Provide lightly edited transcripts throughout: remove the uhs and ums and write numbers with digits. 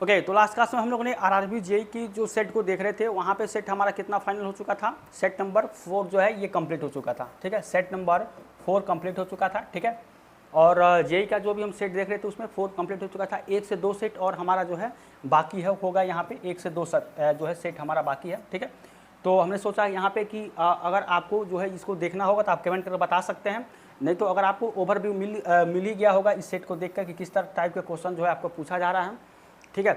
Okay, तो last class में हम लोगों ने आरआरबी जेईई की जो सेट को देख रहे थे, वहाँ पे सेट हमारा कितना फाइनल हो चुका था, सेट नंबर 4 जो है ये कंप्लीट हो चुका था। ठीक है, सेट नंबर 4 कंप्लीट हो चुका था। ठीक है, और जेईई का जो भी हम सेट देख रहे थे उसमें 4 कंप्लीट हो चुका था। 1 से 2 सेट और हमारा जो है बाकी है, होगा यहाँ पे 1 से 2 जो है सेट हमारा बाकी है। ठीक है, तो हमने सोचा यहाँ पे कि अगर आपको जो है इसको देखना होगा तो आप कमेंट करके बता सकते हैं, नहीं तो अगर आपको ओवरव्यू मिल ही गया होगा इस सेट को देखकर कि किस तरह टाइप के क्वेश्चन जो है आपको पूछा जा रहा है। ठीक है,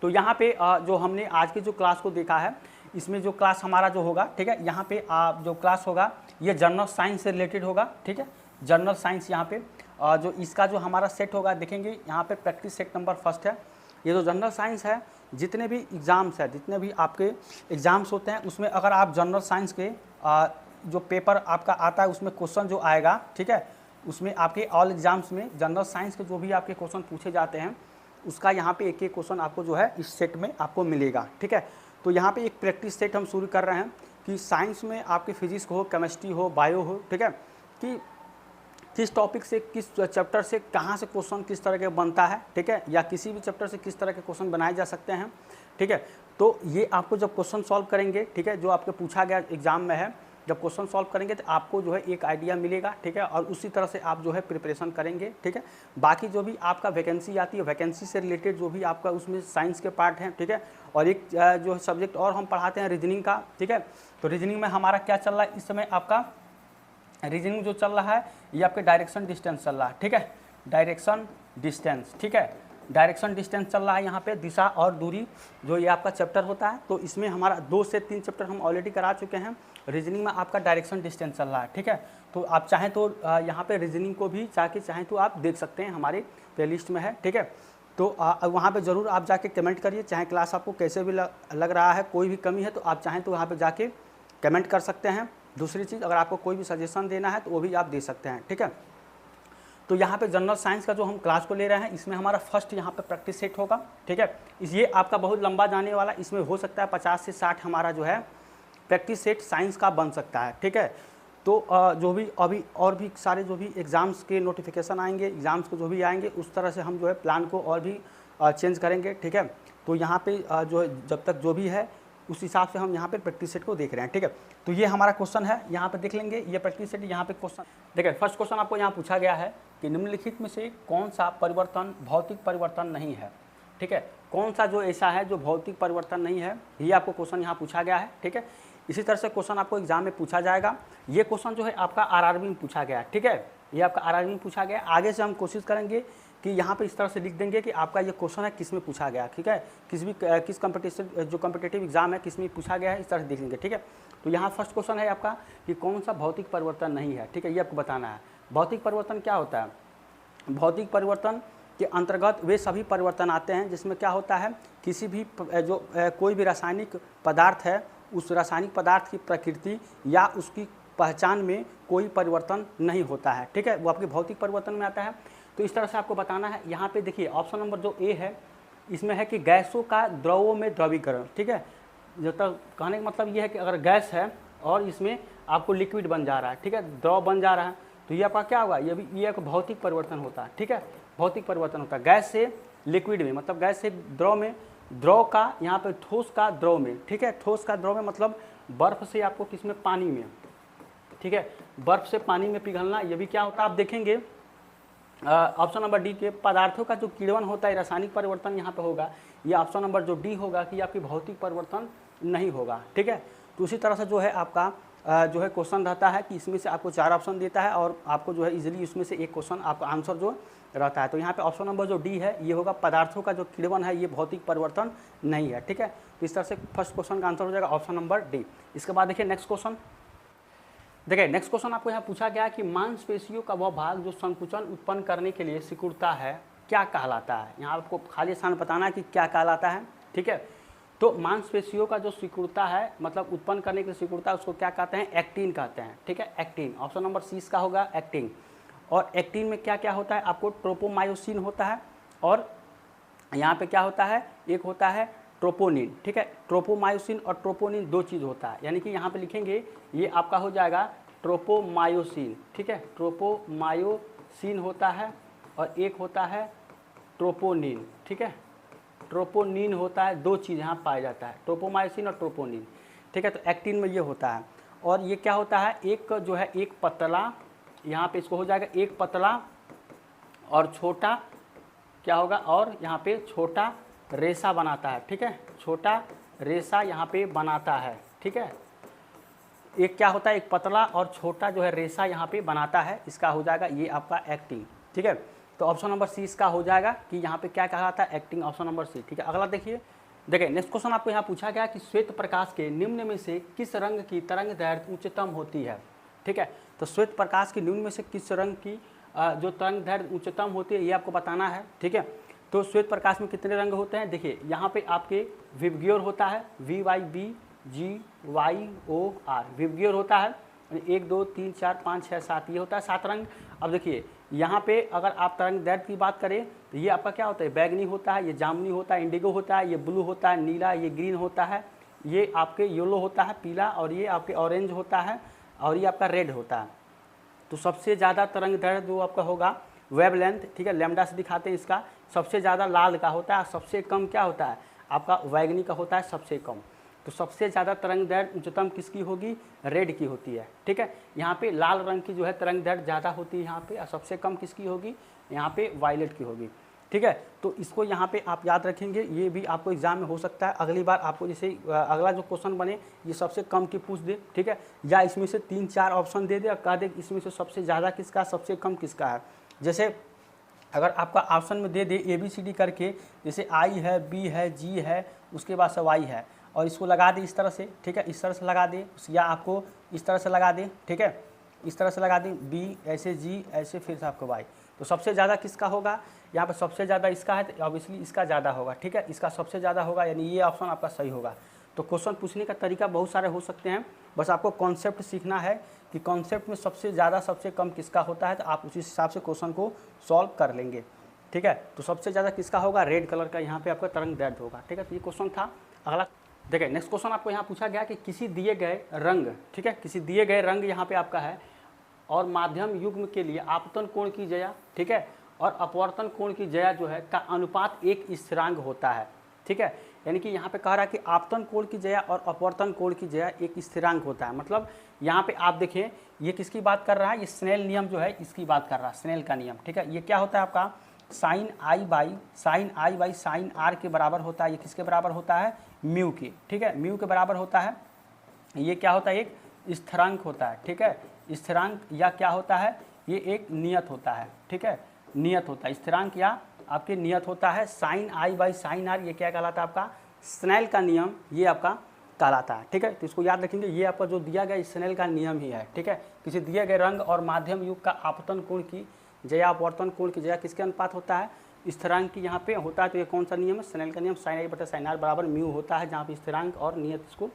तो यहाँ पे जो हमने आज की जो क्लास को देखा है, इसमें जो क्लास हमारा जो होगा, ठीक है, यहाँ पे जो क्लास होगा ये जनरल साइंस से रिलेटेड होगा। ठीक है, जनरल साइंस यहाँ पे जो इसका जो हमारा सेट होगा, देखेंगे यहाँ पे प्रैक्टिस सेट नंबर फर्स्ट है। ये जो जनरल साइंस है, जितने भी एग्ज़ाम्स है, जितने भी आपके एग्ज़ाम्स होते हैं उसमें अगर आप जनरल साइंस के जो पेपर आपका आता है उसमें क्वेश्चन जो आएगा, ठीक है, उसमें आपके ऑल एग्ज़ाम्स में जनरल साइंस के जो भी आपके क्वेश्चन पूछे जाते हैं उसका यहाँ पे एक एक क्वेश्चन आपको जो है इस सेट में आपको मिलेगा। ठीक है, तो यहाँ पे एक प्रैक्टिस सेट हम शुरू कर रहे हैं कि साइंस में आपके फिजिक्स हो, केमिस्ट्री हो, बायो हो, ठीक है, कि किस टॉपिक से, किस चैप्टर से कहाँ से क्वेश्चन किस तरह के बनता है। ठीक है, या किसी भी चैप्टर से किस तरह के क्वेश्चन बनाए जा सकते हैं। ठीक है, तो ये आपको जब क्वेश्चन सॉल्व करेंगे, ठीक है, जो आपके पूछा गया एग्जाम में है, जब क्वेश्चन सॉल्व करेंगे तो आपको जो है एक आइडिया मिलेगा। ठीक है, और उसी तरह से आप जो है प्रिपरेशन करेंगे। ठीक है, बाकी जो भी आपका वैकेंसी आती है, वैकेंसी से रिलेटेड जो भी आपका उसमें साइंस के पार्ट हैं, ठीक है, और एक जो सब्जेक्ट और हम पढ़ाते हैं रीजनिंग का। ठीक है, तो रीजनिंग में हमारा क्या चल रहा है इस समय, आपका रीजनिंग जो चल रहा है ये आपके डायरेक्शन डिस्टेंस चल रहा है। ठीक है, डायरेक्शन डिस्टेंस, ठीक है, डायरेक्शन डिस्टेंस चल रहा है यहाँ पे, दिशा और दूरी जो ये आपका चैप्टर होता है। तो इसमें हमारा 2 से 3 चैप्टर हम ऑलरेडी करा चुके हैं। रीजनिंग में आपका डायरेक्शन डिस्टेंस चल रहा है। ठीक है, तो आप चाहें तो यहाँ पे रीजनिंग को भी जाके चाहें तो आप देख सकते हैं, हमारे प्लेलिस्ट में है। ठीक है, तो वहाँ पे ज़रूर आप जाके कमेंट करिए, चाहे क्लास आपको कैसे भी लग रहा है, कोई भी कमी है तो आप चाहें तो वहाँ पर जाके कमेंट कर सकते हैं। दूसरी चीज़, अगर आपको कोई भी सजेशन देना है तो वो भी आप दे सकते हैं। ठीक है, तो यहाँ पे जनरल साइंस का जो हम क्लास को ले रहे हैं, इसमें हमारा फर्स्ट यहाँ पे प्रैक्टिस सेट होगा। ठीक है, ये आपका बहुत लंबा जाने वाला, इसमें हो सकता है 50 से 60 हमारा जो है प्रैक्टिस सेट साइंस का बन सकता है। ठीक है, तो जो भी अभी और भी सारे जो भी एग्ज़ाम्स के नोटिफिकेशन आएंगे, एग्ज़ाम्स को जो भी आएंगे, उस तरह से हम जो है प्लान को और भी चेंज करेंगे। ठीक है, तो यहाँ पे जो है जब तक जो भी है उस हिसाब से हम यहाँ पे प्रैक्टिस सेट को देख रहे हैं। ठीक है, तो ये हमारा क्वेश्चन है, यहाँ पे देख लेंगे ये प्रैक्टिस सेट। यहाँ पे क्वेश्चन देखिए, फर्स्ट क्वेश्चन आपको यहाँ पूछा गया है कि निम्नलिखित में से कौन सा परिवर्तन भौतिक परिवर्तन नहीं है। ठीक है, कौन सा जो ऐसा है जो भौतिक परिवर्तन नहीं है, ये आपको क्वेश्चन यहाँ पूछा गया है। ठीक है, इसी तरह से क्वेश्चन आपको एग्जाम में पूछा जाएगा। ये क्वेश्चन जो है आपका आरआरबी में पूछा गया है। ठीक है, ये आपका आरआरबी में पूछा गया। आगे से हम कोशिश करेंगे कि यहाँ पे इस तरह से लिख देंगे कि आपका ये क्वेश्चन है किस में पूछा गया। ठीक है, किस कंपटीशन जो कॉम्पिटिटिव एग्जाम है किस में पूछा गया है, इस तरह से देखेंगे। ठीक है, तो यहाँ फर्स्ट क्वेश्चन है आपका कि कौन सा भौतिक परिवर्तन नहीं है। ठीक है, ये आपको बताना है। भौतिक परिवर्तन क्या होता है? भौतिक परिवर्तन के अंतर्गत वे सभी परिवर्तन आते हैं जिसमें क्या होता है, किसी भी जो कोई भी रासायनिक पदार्थ है, उस रासायनिक पदार्थ की प्रकृति या उसकी पहचान में कोई परिवर्तन नहीं होता है। ठीक है, वो आपके भौतिक परिवर्तन में आता है। तो इस तरह से आपको बताना है। यहाँ पे देखिए ऑप्शन नंबर जो ए है, इसमें है कि गैसों का द्रवों में द्रवीकरण। ठीक है, जब तक कहने का मतलब ये है कि अगर गैस है और इसमें आपको लिक्विड बन जा रहा है, ठीक है, द्रव बन जा रहा है, तो ये आपका क्या होगा, ये एक भौतिक परिवर्तन होता है। ठीक है, भौतिक परिवर्तन होता है गैस से लिक्विड में, मतलब गैस से द्रव में, द्रव का यहाँ पे ठोस का द्रव में। ठीक है, ठोस का द्रव में मतलब बर्फ से आपको किसमें, पानी में। ठीक है, बर्फ से पानी में पिघलना, ये भी क्या होता है आप देखेंगे। ऑप्शन नंबर डी के पदार्थों का जो किण्वन होता है, रासायनिक परिवर्तन यहाँ पे होगा। ये ऑप्शन नंबर जो डी होगा कि आपकी भौतिक परिवर्तन नहीं होगा। ठीक है, तो उसी तरह से जो है आपका जो है क्वेश्चन रहता है कि इसमें से आपको 4 ऑप्शन देता है और आपको जो है इजीली इसमें से एक क्वेश्चन आपका आंसर जो रहता है। तो यहाँ पे ऑप्शन नंबर जो डी है ये होगा, पदार्थों का जो किण्वन है ये भौतिक परिवर्तन नहीं है। ठीक है, तो इस तरह से फर्स्ट क्वेश्चन का आंसर हो जाएगा ऑप्शन नंबर डी। इसके बाद देखिए नेक्स्ट क्वेश्चन। देखिए नेक्स्ट क्वेश्चन आपको यहाँ पूछा गया कि मांसपेशियों का वह भाग जो संकुचन उत्पन्न करने के लिए सिकुड़ता है क्या कहलाता है। यहाँ आपको खाली स्थान बताना है कि क्या कहलाता है। ठीक है, तो मांसपेशियों का जो सिकुड़ता है, मतलब उत्पन्न करने के लिए सिकुड़ता है, उसको क्या कहते हैं, एक्टिन कहते हैं। ठीक है, एक्टिन। ऑप्शन नंबर सी इसका होगा एक्टिन। और एक्टिन में क्या क्या होता है, आपको ट्रोपोमायोसिन होता है और यहाँ पे क्या होता है, एक होता है ट्रोपोनिन। ठीक है, ट्रोपोमायोसिन और ट्रोपोनिन 2 चीज़ होता है, यानी कि यहाँ पे लिखेंगे ये आपका हो जाएगा ट्रोपोमायोसिन। ठीक है, ट्रोपोमायोसिन होता है और एक होता है ट्रोपोनिन। ठीक है, ट्रोपोनिन होता है, दो चीज़ यहाँ पाया जाता है, ट्रोपोमाइसिन और ट्रोपोनिन, ठीक है। तो एक्टिन में ये होता है, और ये क्या होता है, एक जो है एक पतला, यहाँ पे इसको हो जाएगा एक पतला और छोटा क्या होगा, और यहाँ पे छोटा रेशा बनाता है, ठीक है, छोटा रेशा यहाँ पे बनाता है, ठीक है। एक क्या होता है, एक पतला और छोटा जो है रेशा यहाँ पे बनाता है, इसका हो जाएगा ये आपका एक्टिन, ठीक है। तो ऑप्शन नंबर सी इसका हो जाएगा कि यहाँ पे क्या कहा था, एक्टिन, ऑप्शन नंबर सी, ठीक है। अगला देखिए नेक्स्ट क्वेश्चन आपको यहाँ पूछा गया कि श्वेत प्रकाश के निम्न में से किस रंग की तरंग दैर्घ्य उच्चतम होती है, ठीक है। तो श्वेत प्रकाश के निम्न में से किस रंग की जो तरंग दैर्घ्य उच्चतम होती है ये आपको बताना है, ठीक है। तो श्वेत प्रकाश में कितने रंग होते हैं, देखिए यहाँ पे आपके विबग्योर होता है, VYBGYOR विबग्योर होता है, 1 2 3 4 5 6 7 ये होता है 7 रंग। अब देखिए यहाँ पे अगर आप तरंग दैर्घ्य की बात करें तो ये आपका क्या होता है, बैगनी होता है, ये जामुनी होता है, इंडिगो होता है, ये ब्लू होता है, नीला, ये ग्रीन होता है, ये आपके येलो होता है, पीला, और ये आपके ऑरेंज होता है, और ये आपका रेड होता है। तो सबसे ज़्यादा तरंग दैर्घ्य जो आपका होगा वेवलेंथ, ठीक है, लैम्डा से दिखाते हैं इसका, सबसे ज़्यादा लाल का होता है, सबसे कम क्या होता है आपका बैगनी का होता है सबसे कम। तो सबसे ज़्यादा तरंग दैर्घ्य उच्चतम किसकी होगी, रेड की होती है, ठीक है। यहाँ पे लाल रंग की जो है तरंग दैर्घ्य ज़्यादा होती है यहाँ पे, और सबसे कम किसकी होगी, यहाँ पे वायलेट की होगी, ठीक है। तो इसको यहाँ पे आप याद रखेंगे, ये भी आपको एग्जाम में हो सकता है, अगली बार आपको जैसे अगला जो क्वेश्चन बने ये सबसे कम की पूछ दे, ठीक है, या इसमें से 3-4 ऑप्शन दे दे और कह दे इसमें से सबसे ज़्यादा किसका सबसे कम किसका है। जैसे अगर आपका ऑप्शन में दे दे ABCD करके, जैसे I है, B है, G है, उसके बाद से Y है, और इसको लगा दे इस तरह से, ठीक है, इस तरह से लगा दे, या आपको इस तरह से लगा दे, ठीक है, इस तरह से लगा दें, B ऐसे, G ऐसे, फिर से आपको Y। तो सबसे ज़्यादा किसका होगा, यहाँ पर सबसे ज़्यादा इसका है, तो ऑब्वियसली इसका ज़्यादा होगा, ठीक है, इसका सबसे ज़्यादा होगा, यानी ये ऑप्शन आपका सही होगा। तो क्वेश्चन पूछने का तरीका बहुत सारे हो सकते हैं, बस आपको कॉन्सेप्ट सीखना है कि कॉन्सेप्ट में सबसे ज़्यादा सबसे कम किसका होता है, तो आप उसी हिसाब से क्वेश्चन को सॉल्व कर लेंगे, ठीक है। तो सबसे ज़्यादा किसका होगा, रेड कलर का यहाँ पे आपका तरंग दैर्घ्य होगा, ठीक है। तो ये क्वेश्चन था। अगला देखिए नेक्स्ट क्वेश्चन आपको यहाँ पूछा गया कि किसी दिए गए रंग, ठीक है, किसी दिए गए रंग यहाँ पे आपका है और माध्यम युग्म के लिए आपतन कोण की जया, ठीक है, और अपवर्तन कोण की जया जो है का अनुपात एक स्थिरांक होता है, ठीक है। यानी कि यहाँ पे कह रहा है कि आपतन कोण की जया और अपवर्तन कोण की जया एक स्थिरांक होता है। मतलब यहाँ पे आप देखें ये किसकी बात कर रहा है, ये स्नेल नियम जो है इसकी बात कर रहा है, स्नेल का नियम, ठीक है। ये क्या होता है आपका sine i by sine r के बराबर होता है। ये किसके बराबर होता है, म्यू के, ठीक है, म्यू के बराबर होता है। ये क्या होता है, एक स्थिरांक होता है, ठीक है, स्थिरांक या क्या होता है, ये एक नियत होता है, ठीक है, नियत होता है, स्थिरांक या आपके नियत होता है। Sine i by sine r ये क्या कहलाता है, आपका स्नेल का नियम ये आपका कहलाता है, ठीक है। तो इसको याद रखेंगे, ये आपका जो दिया गया स्नेल का नियम ही है, ठीक है। किसी दिए गए रंग और माध्यम युग का आपतन कोण की जया अपवर्तन कोण की जया किसके अनुपात होता है, स्थिरांक की यहाँ पे होता है। तो ये कौन सा नियम है, स्नेल का नियम, साइन आई बटा साइन आर बराबर म्यू होता है, जहाँ पे स्थिरांक और नियत इसको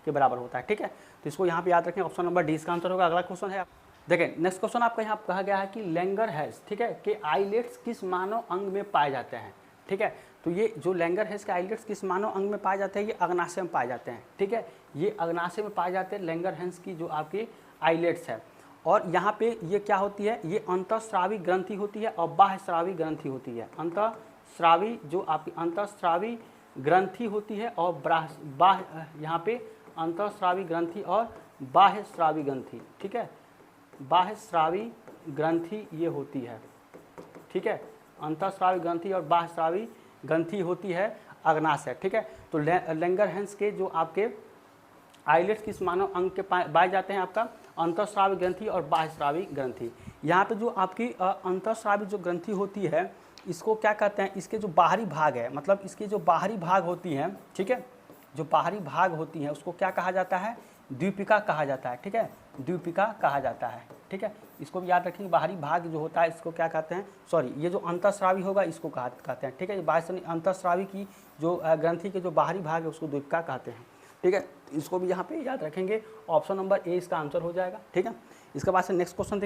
के बराबर होता है, ठीक है। तो इसको यहाँ पे याद रखें, ऑप्शन नंबर डी इसका आंसर होगा। अगला क्वेश्चन है, देखें नेक्स्ट क्वेश्चन आपका यहाँ कहा गया है कि लैंगरहैंस, ठीक है, के आइलेट्स किस मानव अंग में पाए जाते हैं, ठीक है। तो ये जो लैंगरहैंस के आइलेट्स किस मानव अंग में पाए जाते हैं, ये अग्नाशय में पाए जाते हैं, ठीक है, ये अग्नाशय में पाए जाते हैं लैंगरहैंस की जो आपकी आइलेट्स है। और यहाँ पे ये क्या होती है, ये अंतःस्रावी ग्रंथि होती है और बाह्यस्रावी ग्रंथि होती है। अंतःस्रावी जो आपकी अंतःस्रावी ग्रंथि होती है और बाह्य यहाँ पे अंतःस्रावी ग्रंथि और बाह्यस्रावी ग्रंथि, ठीक है, बाह्यस्रावी ग्रंथि ये होती है, ठीक है, अंतःस्रावी ग्रंथि और बाह्यस्रावी ग्रंथि होती है अग्नाशय, ठीक है। तो लैंगरहैंस के जो आपके आइलेट्स किस मानव अंग के पाए जाते हैं, आपका अंतःस्रावी ग्रंथि और बाह्यस्रावी ग्रंथि। यहाँ पे जो आपकी अंतःस्रावी जो ग्रंथि होती है इसको क्या कहते हैं, इसके जो बाहरी भाग है, मतलब इसके जो बाहरी भाग होती हैं, ठीक है, जो बाहरी भाग होती हैं उसको क्या कहा जाता है, द्वीपिका कहा जाता है, ठीक है, द्वीपिका कहा जाता है, ठीक है। इसको भी याद रखेंगे, बाहरी भाग जो होता है इसको क्या कहते हैं, सॉरी ये जो अंतःस्रावी होगा इसको कहते हैं, ठीक है। बाह्य अंतःस्रावी की जो ग्रंथि के जो बाहरी भाग है उसको द्वीपिका कहते हैं, ठीक है। इसको भी यहाँ पे याद रखेंगे, ऑप्शन नंबर ए इसका आंसर हो जाएगा, ठीक है। इसके बाद से नेक्स्ट क्वेश्चन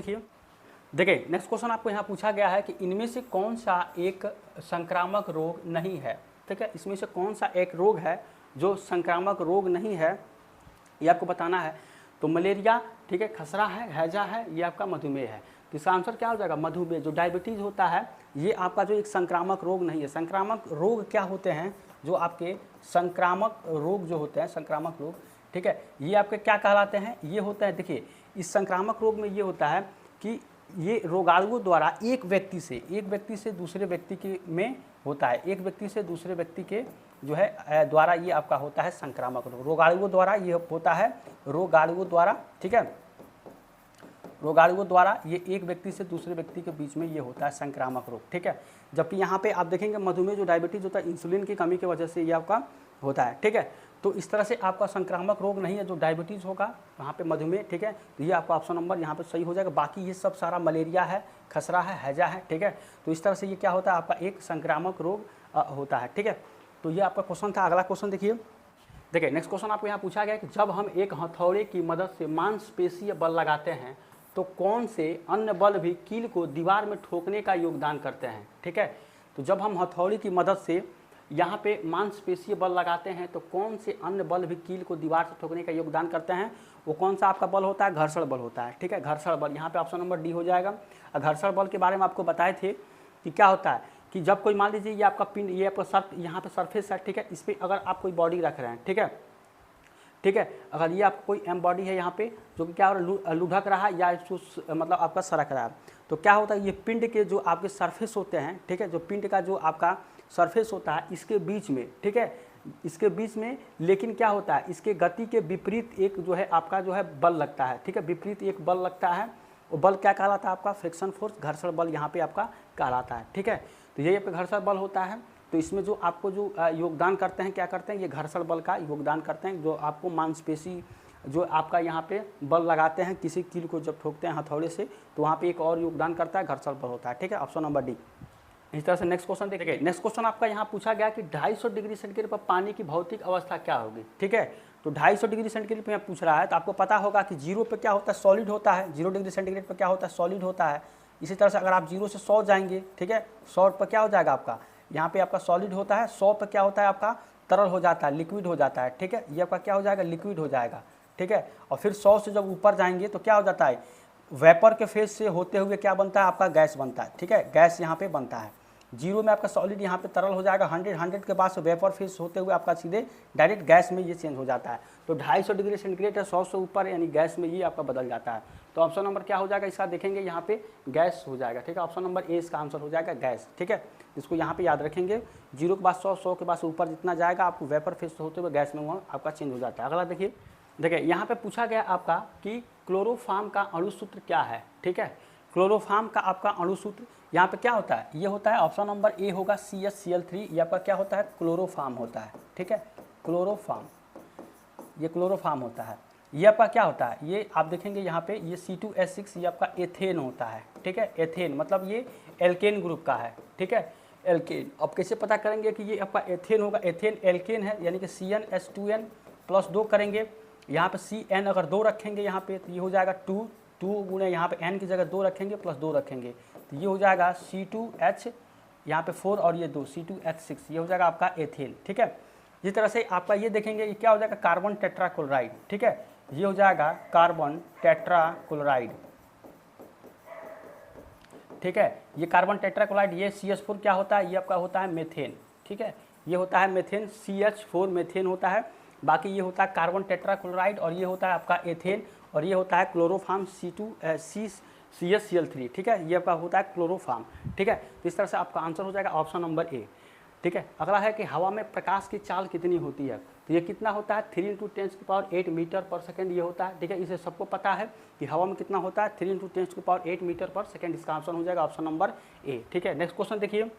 देखिए, नेक्स्ट क्वेश्चन आपको यहाँ पूछा गया है कि इनमें से कौन सा एक संक्रामक रोग नहीं है, ठीक है, इसमें से कौन सा एक रोग है जो संक्रामक रोग नहीं है, ये आपको बताना है। तो मलेरिया, ठीक है, खसरा है, हैजा है, ये आपका मधुमेह है। तो इसका आंसर क्या हो जाएगा, मधुमेह। जो डायबिटीज़ होता है ये आपका जो एक संक्रामक रोग नहीं है। संक्रामक रोग क्या होते हैं, जो आपके संक्रामक रोग जो होते हैं, संक्रामक रोग, ठीक है, ये आपके क्या कहलाते हैं, ये होता है, देखिए इस संक्रामक रोग में ये होता है कि ये रोगाणुओं द्वारा एक व्यक्ति से दूसरे व्यक्ति के में होता है, एक व्यक्ति से दूसरे व्यक्ति के जो है द्वारा ये आपका होता है संक्रामक रोग। रोगाणुओं द्वारा ये होता है, रोगाणुओं द्वारा, ठीक है, रोगाणुओं द्वारा ये एक व्यक्ति से दूसरे व्यक्ति के बीच में ये होता है संक्रामक रोग, ठीक है। जबकि यहाँ पे आप देखेंगे मधुमेह जो डायबिटीज़ होता है इंसुलिन की कमी की वजह से ये आपका होता है, ठीक है। तो इस तरह से आपका संक्रामक रोग नहीं है जो डायबिटीज़ होगा वहाँ पे मधुमेह, ठीक है। तो ये आपका ऑप्शन नंबर यहाँ पे सही हो जाएगा। बाकी ये सब सारा मलेरिया है, खसरा है, हैजा है, ठीक है। तो इस तरह से ये क्या होता है, आपका एक संक्रामक रोग होता है, ठीक है। तो ये आपका क्वेश्चन था। अगला क्वेश्चन देखिए, नेक्स्ट क्वेश्चन आपको यहाँ पूछा गया कि जब हम एक हथौड़े की मदद से मांसपेशीय बल लगाते हैं तो कौन से अन्य बल भी कील को दीवार में ठोकने का योगदान करते हैं, ठीक है। तो जब हम हथौड़े की मदद से यहाँ पे मांसपेशीय बल लगाते हैं तो कौन से अन्य बल भी कील को दीवार से ठोकने का योगदान करते हैं, वो कौन सा आपका बल होता है, घर्षण बल होता है, ठीक है। घर्षण बल यहाँ पे ऑप्शन नंबर डी हो जाएगा। घर्षण बल के बारे में आपको बताए थे कि क्या होता है कि जब कोई मान लीजिए ये आपका पिंड, ये आपका यहाँ पे सरफेस है, ठीक है, इस पर अगर आप कोई बॉडी रख रहे हैं, ठीक है, ठीक है, अगर ये आपको कोई एम बॉडी है यहाँ पे जो कि क्या हो रहा है, लुढ़क रहा है या मतलब आपका सरक रहा है, तो क्या होता है ये पिंड के जो आपके सरफेस होते हैं, ठीक है, जो पिंड का जो आपका सरफेस होता है इसके बीच में, ठीक है, इसके बीच में, लेकिन क्या होता है इसके गति के विपरीत एक जो है आपका जो है बल लगता है, ठीक है, विपरीत एक बल लगता है। वो बल क्या कहलाता है आपका, फ्रिक्शन फोर्स, घर्षण बल यहाँ पे आपका कहलाता है, ठीक है। तो ये आपका घर्षण बल होता है। तो इसमें जो आपको जो योगदान करते हैं, क्या करते हैं, ये घर्षण बल का योगदान करते हैं, जो आपको मांसपेशी जो आपका यहाँ पे बल लगाते हैं किसी कील को जब ठोकते हैं हथौड़े से, तो वहाँ पे एक और योगदान करता है, घर्षण बल होता है, ठीक है, ऑप्शन नंबर डी। इस तरह से नेक्स्ट क्वेश्चन देखिए। नेक्स्ट क्वेश्चन आपका यहाँ पूछा गया कि 250 डिग्री सेंटीग्रेड पर पानी की भौतिक अवस्था क्या होगी, ठीक है। तो 250 डिग्री सेंटीग्रेड पर पूछ रहा है, तो आपको पता होगा कि 0 पे क्या होता है, सॉलिड होता है, 0 डिग्री सेंटीग्रेड पर क्या होता है, सॉलिड होता है। इसी तरह से अगर आप 0 से 100 जाएंगे, ठीक है, 100 पर क्या हो जाएगा आपका, यहाँ पे आपका सॉलिड होता है, 100 पर क्या होता है आपका तरल हो जाता है, लिक्विड हो जाता है, ठीक है, ये आपका क्या हो जाएगा, लिक्विड हो जाएगा, ठीक है। और फिर 100 से जब ऊपर जाएंगे तो क्या हो जाता है, वेपर के फेज से होते हुए क्या बनता है आपका, गैस बनता है, ठीक है, गैस यहाँ पे बनता है। 0 में आपका सॉलिड यहाँ पे तरल हो जाएगा, 100 के बाद से वेपर फेज होते हुए आपका सीधे डायरेक्ट गैस में ये चेंज हो जाता है। तो 250 डिग्री सेंटीग्रेड है, 100 से ऊपर यानी गैस में ये आपका बदल जाता है। तो ऑप्शन नंबर क्या हो जाएगा इसका, देखेंगे यहाँ पे गैस हो जाएगा, ठीक है, ऑप्शन नंबर ए इसका आंसर हो जाएगा गैस, ठीक है। इसको यहाँ पे याद रखेंगे, 0 के बाद 100, 100 के बाद से ऊपर जितना जाएगा आपको वेपर फेज होते हुए गैस में वहाँ आपका चेंज हो जाता है। अगला देखिए, यहाँ पे पूछा गया आपका कि क्लोरोफॉर्म का अणुसूत्र क्या है, ठीक है। क्लोरोफॉर्म का आपका अणुसूत्र यहाँ पे क्या होता है, ये होता है ऑप्शन नंबर ए होगा CH-Cl3, ये आपका क्या होता है, क्लोरोफॉर्म होता है, ठीक है, क्लोरोफॉर्म, ये क्लोरोफॉर्म होता है। ये आपका क्या होता है, ये आप देखेंगे यहाँ पे ये C2H6 ये आपका एथेन होता है, ठीक है, एथेन मतलब ये एल्केन ग्रुप का है, ठीक है, एल्केन। अब कैसे पता करेंगे कि ये आपका एथेन होगा, एथेन एल्केन है यानी कि CnH2n + 2 करेंगे, यहाँ पे Cn अगर 2 रखेंगे यहाँ पे तो ये हो जाएगा 2 गुणे यहाँ पे n की जगह 2 रखेंगे +2 रखेंगे तो ये हो जाएगा C2H यहाँ पे 4 और ये 2 C2H6, ये हो जाएगा आपका एथेन, ठीक है। इस तरह से आपका ये देखेंगे ये क्या हो जाएगा, कार्बन टेट्राक्लोराइड, ठीक है, ये हो जाएगा कार्बन टेट्राक्लोराइड, ठीक है। ये कार्बन टेट्राक्लोराइड, ये CH4 क्या होता है, ये आपका होता है मेथेन, ठीक है, ये होता है मेथेन, CH4 मेथेन होता है। बाकी ये होता है कार्बन टेट्राक्लोराइड और ये होता है आपका एथेन और ये होता है क्लोरोफॉर्म CH-Cl3, ठीक है, ये आपका होता है क्लोरोफॉर्म, ठीक है। तो इस तरह से आपका आंसर हो जाएगा ऑप्शन नंबर ए, ठीक है। अगला है कि हवा में प्रकाश की चाल कितनी होती है, तो ये कितना होता है 3 × 10⁸ मीटर/सेकंड ये होता है, ठीक है। इसे सबको पता है कि हवा में कितना होता है 3 × 10⁸ मीटर/सेकंड, इसका आंसर हो जाएगा ऑप्शन नंबर ए, ठीक है। नेक्स्ट क्वेश्चन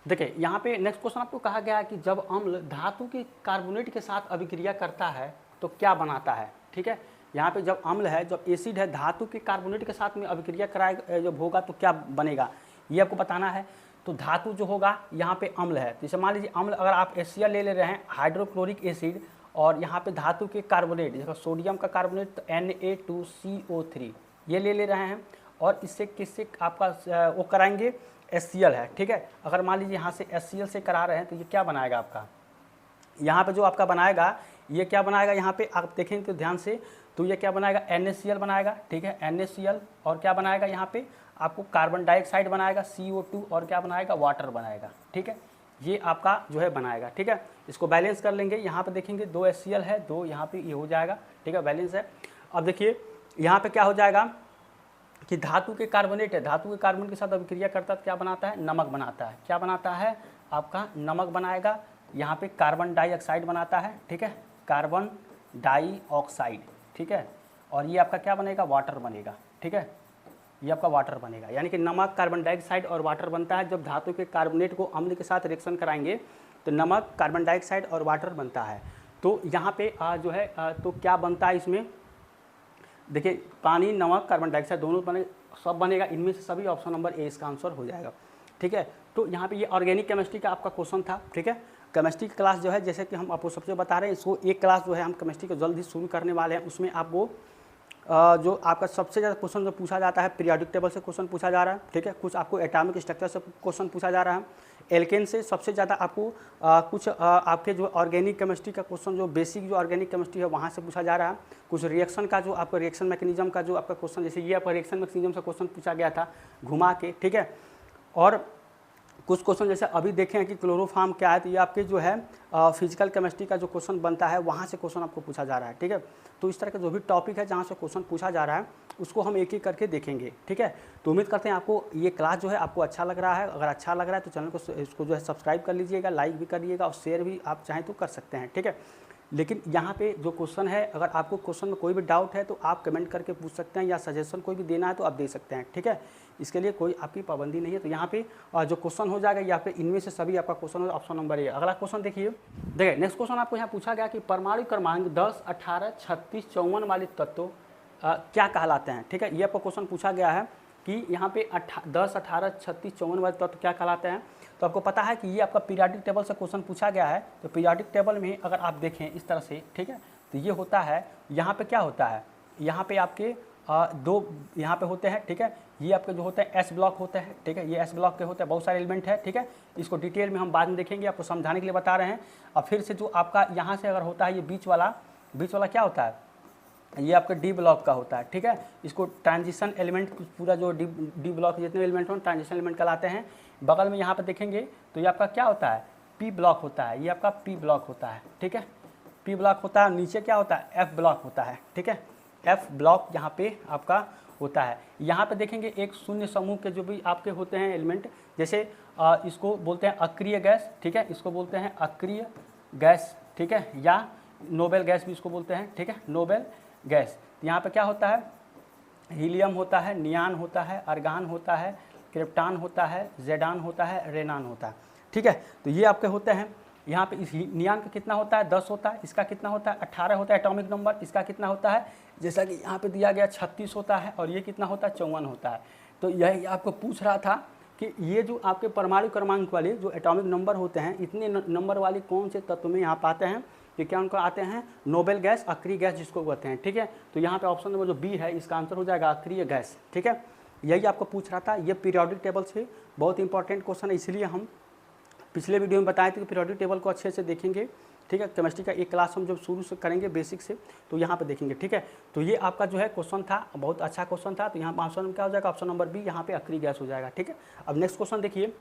देखिए, यहाँ पे नेक्स्ट क्वेश्चन आपको कहा गया है कि जब अम्ल धातु के कार्बोनेट के साथ अभिक्रिया करता है तो क्या बनाता है, ठीक है। यहाँ पे जब अम्ल है, जब एसिड है, धातु के कार्बोनेट के साथ में अभिक्रिया कराएगा जब होगा तो क्या बनेगा, ये आपको बताना है। तो धातु जो होगा यहाँ पे अम्ल है, जैसे मान लीजिए अम्ल अगर आप HCl ले रहे हैं, हाइड्रोक्लोरिक एसिड, और यहाँ पे धातु के कार्बोनेट जैसे सोडियम का कार्बोनेट तो Na2CO3 ये ले रहे हैं और इससे किससे आपका वो कराएंगे, HCl है, ठीक है। अगर मान लीजिए यहाँ से HCl से करा रहे हैं तो ये क्या बनाएगा आपका, यहाँ पे जो आपका बनाएगा ये क्या बनाएगा, यहाँ पे आप देखेंगे तो ध्यान से तो ये क्या बनाएगा, NaCl बनाएगा, ठीक है, NaCl, और क्या बनाएगा यहाँ पे आपको कार्बन डाइऑक्साइड बनाएगा, CO2, और क्या बनाएगा, वाटर बनाएगा, ठीक है, ये आपका जो है बनाएगा, ठीक है। इसको बैलेंस कर लेंगे, यहाँ पे देखेंगे 2 HCl है, 2 यहाँ पे ये हो जाएगा, ठीक है, बैलेंस है। अब देखिए यहाँ पे क्या हो जाएगा कि धातु के कार्बोनेट है, धातु के कार्बोनेट के साथ अभिक्रिया करता है, क्या बनाता है, नमक बनाता है, क्या बनाता है आपका, नमक बनाएगा। यहाँ पे कार्बन डाइऑक्साइड बनाता है, ठीक है, कार्बन डाइऑक्साइड, ठीक है, और ये आपका क्या बनेगा, वाटर बनेगा, ठीक है, ये आपका वाटर बनेगा। यानी कि नमक, कार्बन डाइऑक्साइड और वाटर बनता है। जब धातु के कार्बोनेट को अम्ल के साथ रिएक्शन कराएंगे तो नमक, कार्बन डाइऑक्साइड और वाटर बनता है। तो यहाँ पे जो है तो क्या बनता है इसमें, देखिए पानी, नमक, कार्बन डाइऑक्साइड दोनों बने, सब बनेगा, इनमें से सभी ऑप्शन नंबर ए इसका आंसर हो जाएगा, ठीक है। तो यहाँ पे ये ऑर्गेनिक केमिस्ट्री का आपका क्वेश्चन था, ठीक है। केमिस्ट्री की क्लास जो है, जैसे कि हम आपको सबसे बता रहे हैं, इसको एक क्लास जो है हम केमिस्ट्री को जल्द ही शुरू करने वाले हैं। उसमें आपको जो आपका सबसे ज़्यादा क्वेश्चन जो पूछा जाता है, पीरियोडिक टेबल से क्वेश्चन पूछा जा रहा है, ठीक है, कुछ आपको एटॉमिक स्ट्रक्चर से क्वेश्चन पूछा जा रहा है, एल्केन से सबसे ज़्यादा आपको कुछ आपके जो ऑर्गेनिक केमिस्ट्री का क्वेश्चन, जो बेसिक जो ऑर्गेनिक केमिस्ट्री है वहाँ से पूछा जा रहा है, कुछ रिएक्शन का जो आपका रिएक्शन मैकेनिज्म का जो आपका क्वेश्चन, जैसे ये आपका रिएक्शन मैकेनिज्म से क्वेश्चन पूछा गया था घुमा के, ठीक है। और कुछ क्वेश्चन जैसे अभी देखें कि क्लोरोफॉर्म क्या है, तो ये आपके जो है फिजिकल केमिस्ट्री का जो क्वेश्चन बनता है वहाँ से क्वेश्चन आपको पूछा जा रहा है, ठीक है। तो इस तरह का जो भी टॉपिक है जहाँ से क्वेश्चन पूछा जा रहा है उसको हम एक एक करके देखेंगे, ठीक है। तो उम्मीद करते हैं आपको ये क्लास जो है आपको अच्छा लग रहा है। अगर अच्छा लग रहा है तो चैनल को इसको जो है सब्सक्राइब कर लीजिएगा, लाइक भी करिएगा और शेयर भी आप चाहें तो कर सकते हैं, ठीक है। लेकिन यहाँ पे जो क्वेश्चन है, अगर आपको क्वेश्चन में कोई भी डाउट है तो आप कमेंट करके पूछ सकते हैं, या सजेशन कोई भी देना है तो आप दे सकते हैं, ठीक है। इसके लिए कोई आपकी पाबंदी नहीं है। तो यहाँ पे जो क्वेश्चन हो जाएगा, यहाँ पे इनमें से सभी आपका क्वेश्चन हो, ऑप्शन नंबर ए। अगला क्वेश्चन देखिए, नेक्स्ट क्वेश्चन आपको यहाँ पूछा गया कि परमाणु क्रमांक 10, 18, 36, 54 वाले तत्व क्या कहलाते हैं, ठीक है। ये आपको क्वेश्चन पूछा गया है कि यहाँ पे 10, 18, 36, 54 वाले तत्व क्या कहलाते हैं। तो आपको पता है कि ये आपका पीरियोडिक टेबल से क्वेश्चन पूछा गया है। तो पीरियोडिक टेबल में अगर आप देखें इस तरह से, ठीक है, तो ये होता है, यहाँ पे क्या होता है, यहाँ पे आपके दो यहाँ पे होते हैं, ठीक है। ये आपके जो होते हैं एस ब्लॉक होते हैं, ठीक है, ये एस ब्लॉक के होते हैं, बहुत सारे एलिमेंट है, ठीक है। इसको डिटेल में हम बाद में देखेंगे, आपको समझाने के लिए बता रहे हैं। और फिर से जो आपका यहाँ से अगर होता है ये बीच वाला क्या होता है, ये आपका डी ब्लॉक का होता है, ठीक है। इसको ट्रांजिशन एलिमेंट, पूरा जो डी ब्लॉक जितने एलिमेंट हो ट्रांजिशन एलिमेंट कहलाते हैं। बगल में यहाँ पे देखेंगे तो ये आपका क्या होता है, पी ब्लॉक होता है, ये आपका पी ब्लॉक होता है, ठीक है, पी ब्लॉक होता है। नीचे क्या होता है, एफ ब्लॉक होता है, ठीक है, एफ ब्लॉक यहाँ पे आपका होता है। यहाँ पे देखेंगे एक शून्य समूह के जो भी आपके होते हैं एलिमेंट, जैसे इसको बोलते हैं अक्रिय गैस, ठीक है, इसको बोलते हैं अक्रिय गैस, ठीक है, या नोबेल गैस भी इसको बोलते हैं, ठीक है, नोबेल गैस। यहाँ पे क्या होता है, हीलियम होता है, नियान होता है, अर्गान होता है, क्रिप्टान होता है, जेडान होता है, रेनान होता है, ठीक है। तो ये आपके होते हैं। यहाँ पे इस नियान का कितना होता है, 10 होता है, इसका कितना होता है, 18 होता है एटॉमिक नंबर, इसका कितना होता है, जैसा कि यहाँ पे दिया गया 36 होता है, और ये कितना होता है, 54 होता है। तो यही आपको पूछ रहा था कि ये जो आपके परमाणु क्रमांक वाले जो एटॉमिक नंबर होते हैं, इतने नंबर वाले कौन से तत्व में यहाँ पाते हैं, ये क्या उनको आते हैं, नोबेल गैस, अक्रिय गैस जिसको कहते हैं, ठीक है। तो यहाँ पे ऑप्शन नंबर जो बी है इसका आंसर हो जाएगा अक्रिय गैस, ठीक है। यही आपको पूछ रहा था। ये पीरियोडिक टेबल से बहुत इंपॉर्टेंट क्वेश्चन है, इसलिए हम पिछले वीडियो में बताए थे कि पीरियोडिक टेबल को अच्छे से देखेंगे, ठीक है। केमिस्ट्री का एक क्लास हम जब शुरू से करेंगे बेसिक से, तो यहाँ पे देखेंगे, ठीक है। तो ये आपका जो है क्वेश्चन था, बहुत अच्छा क्वेश्चन था। तो यहाँ पर ऑप्शन क्या हो जाएगा, ऑप्शन नंबर बी, यहाँ पे अक्रिय गैस हो जाएगा, ठीक है। अब नेक्स्ट क्वेश्चन देखिए,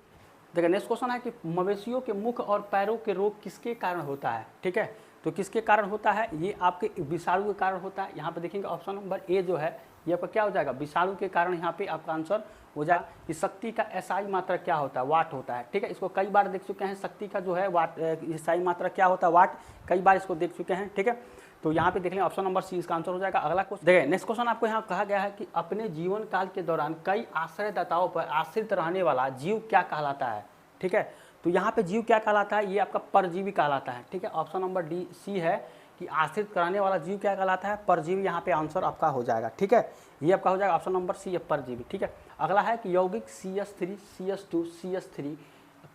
नेक्स्ट क्वेश्चन है कि मवेशियों के मुख और पैरों के रोग किसके कारण होता है, ठीक है। तो किसके कारण होता है, ये आपके विषाणु के कारण होता है। यहाँ पे देखेंगे ऑप्शन नंबर ए जो है ये आपका क्या हो जाएगा, विषाणु के कारण यहाँ पे आपका आंसर हो जाएगा। कि शक्ति का एसआई मात्रा क्या होता है, वाट होता है, ठीक है। इसको कई बार देख चुके हैं, शक्ति का जो है वाट एसआई मात्रा क्या होता है, वाट, कई बार इसको देख चुके हैं, ठीक है। तो यहाँ पे देख लें ऑप्शन नंबर सी इसका आंसर हो जाएगा। अगला क्वेश्चन देखिए, नेक्स्ट क्वेश्चन आपको यहाँ कहा गया है कि अपने जीवन काल के दौरान कई आश्रयदाताओं पर आश्रित रहने वाला जीव क्या कहलाता है, ठीक है। तो यहाँ पे जीव क्या कहलाता है, ये आपका परजीवी कहलाता है, ठीक है। ऑप्शन नंबर डी सी है कि आश्रित कराने वाला जीव क्या कहलाता है, परजीवी। यहाँ पे आंसर आपका हो जाएगा, ठीक है। ये आपका हो जाएगा ऑप्शन नंबर सी है, परजीवी, ठीक है। अगला है कि यौगिक CH3, CH2, CH3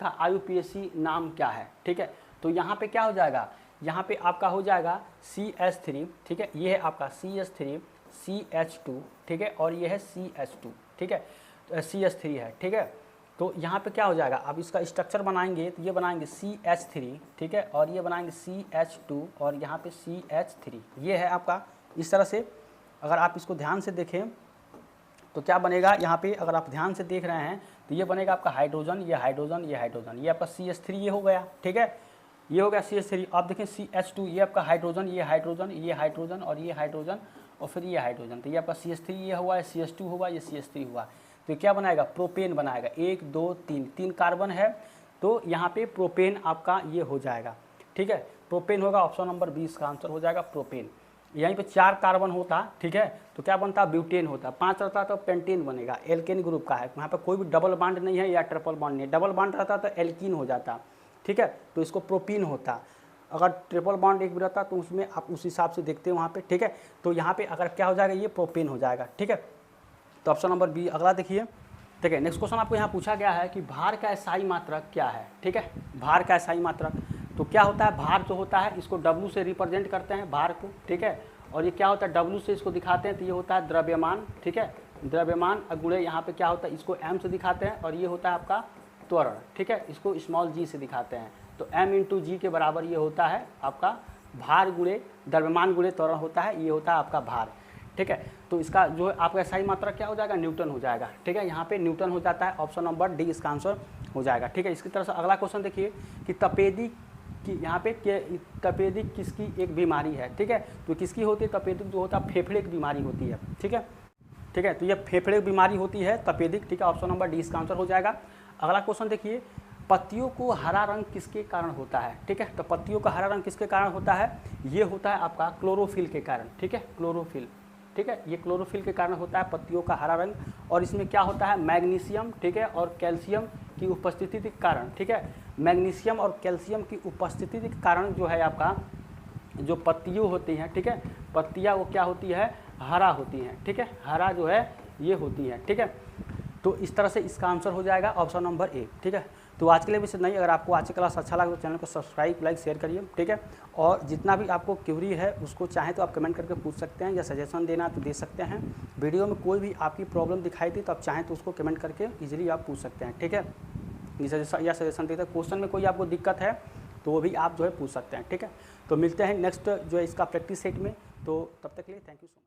का IUPAC नाम क्या है, ठीक है। तो यहाँ पे क्या हो जाएगा, यहाँ पे आपका हो जाएगा CH3, ठीक है। ये है आपका CH3, CH2, ठीक है, और ये है CH2, ठीक है, CH3 है, ठीक है। तो यहाँ पे क्या हो जाएगा, अब इसका स्ट्रक्चर बनाएंगे तो ये बनाएंगे CH3, ठीक है, और ये बनाएंगे CH2 और यहाँ पे CH3, ये है आपका इस तरह से अगर आप इसको ध्यान से देखें तो क्या बनेगा, यहाँ पे अगर आप ध्यान से देख रहे हैं तो ये बनेगा आपका हाइड्रोजन, ये हाइड्रोजन, ये हाइड्रोजन, ये आपका CH3 ये हो गया, ठीक है, ये हो गया CH3। आप देखें CH2 ये आपका हाइड्रोजन, ये हाइड्रोजन, ये हाइड्रोजन और ये हाइड्रोजन और फिर ये हाइड्रोजन, तो ये आपका CH3 ये हुआ, CH2 हुआ, ये CH3 हुआ, तो क्या बनाएगा, प्रोपेन बनाएगा। 1 2 3 3 कार्बन है तो यहाँ पे प्रोपेन आपका ये हो जाएगा, ठीक है, प्रोपेन होगा। ऑप्शन नंबर 20 का आंसर हो जाएगा प्रोपेन। यहीं पे 4 कार्बन होता, ठीक है, तो क्या बनता, ब्यूटेन होता। 5 रहता तो पेंटेन बनेगा, एल्केन ग्रुप का है, यहाँ पे कोई भी डबल बॉन्ड नहीं है या ट्रिपल बॉन्ड नहीं है। डबल बॉन्ड रहता तो एल्कीन हो जाता, ठीक है, तो इसको प्रोपीन होता। अगर ट्रिपल बॉन्ड एक भी रहता तो उसमें आप उस हिसाब से देखते हैं वहाँ पे, ठीक है, तो यहाँ पे अगर क्या हो जाएगा, ये प्रोपेन हो जाएगा, ठीक है। तो ऑप्शन नंबर बी अगला देखिए, ठीक है। नेक्स्ट क्वेश्चन आपको यहाँ पूछा गया है कि भार का SI मात्रक क्या है, ठीक है, भार का SI मात्रक। तो क्या होता है, भार जो होता है इसको W से रिप्रेजेंट करते हैं भार को, ठीक है, और ये क्या होता है, W से इसको दिखाते हैं तो ये होता है द्रव्यमान, ठीक है, द्रव्यमान गुणे यहाँ पे क्या होता है, इसको M से दिखाते हैं और ये होता है आपका त्वरण, ठीक है, इसको स्मॉल g से दिखाते हैं। तो M × G के बराबर ये होता है आपका भार गुणे द्रव्यमान गुणे त्वरण होता है, ये होता है आपका भार, ठीक है। तो इसका जो है आपका SI मात्रक क्या हो जाएगा, न्यूटन हो जाएगा, ठीक है, यहाँ पे न्यूटन हो जाता है। ऑप्शन नंबर डी इसका आंसर हो जाएगा, ठीक है। इसकी तरह से अगला क्वेश्चन देखिए कि तपेदिक कि यहाँ पे तपेदिक किसकी एक बीमारी है, ठीक है, तो किसकी होती है तपेदिक, जो होता है फेफड़े की बीमारी होती है, ठीक है, ठीक है, तो ये फेफड़े की बीमारी होती है तपेदिक, ठीक है, ऑप्शन नंबर डी इसका आंसर हो जाएगा। अगला क्वेश्चन देखिए, पत्तियों को हरा रंग किसके कारण होता है, ठीक है, तो पत्तियों का हरा रंग किसके कारण होता है, ये होता है आपका क्लोरोफिल के कारण, ठीक है, क्लोरोफिल, ठीक है, ये क्लोरोफिल के कारण होता है पत्तियों का हरा रंग। और इसमें क्या होता है, मैग्नीशियम, ठीक है, और कैल्शियम की उपस्थिति के कारण, ठीक है, मैग्नीशियम और कैल्शियम की उपस्थिति के कारण जो है आपका जो पत्तियों होती हैं, ठीक है, पत्तियाँ वो क्या होती है, हरा होती हैं, ठीक है, हरा जो है ये होती हैं, ठीक है। तो इस तरह से इसका आंसर हो जाएगा ऑप्शन नंबर ए, ठीक है। तो आज के लिए बस नहीं, अगर आपको आज की क्लास अच्छा लगा तो चैनल को सब्सक्राइब, लाइक, शेयर करिए, ठीक है। और जितना भी आपको क्यूरी है उसको चाहे तो आप कमेंट करके पूछ सकते हैं या सजेशन देना तो दे सकते हैं। वीडियो में कोई भी आपकी प्रॉब्लम दिखाई दी तो आप चाहें तो उसको कमेंट करके इजीली आप पूछ सकते हैं, ठीक है, या सजेशन देते हैं। क्वेश्चन में कोई आपको दिक्कत है तो वो भी आप जो है पूछ सकते हैं, ठीक है। तो मिलते हैं नेक्स्ट जो है इसका प्रैक्टिस सेट में, तो तब तक के लिए थैंक यू सो मच।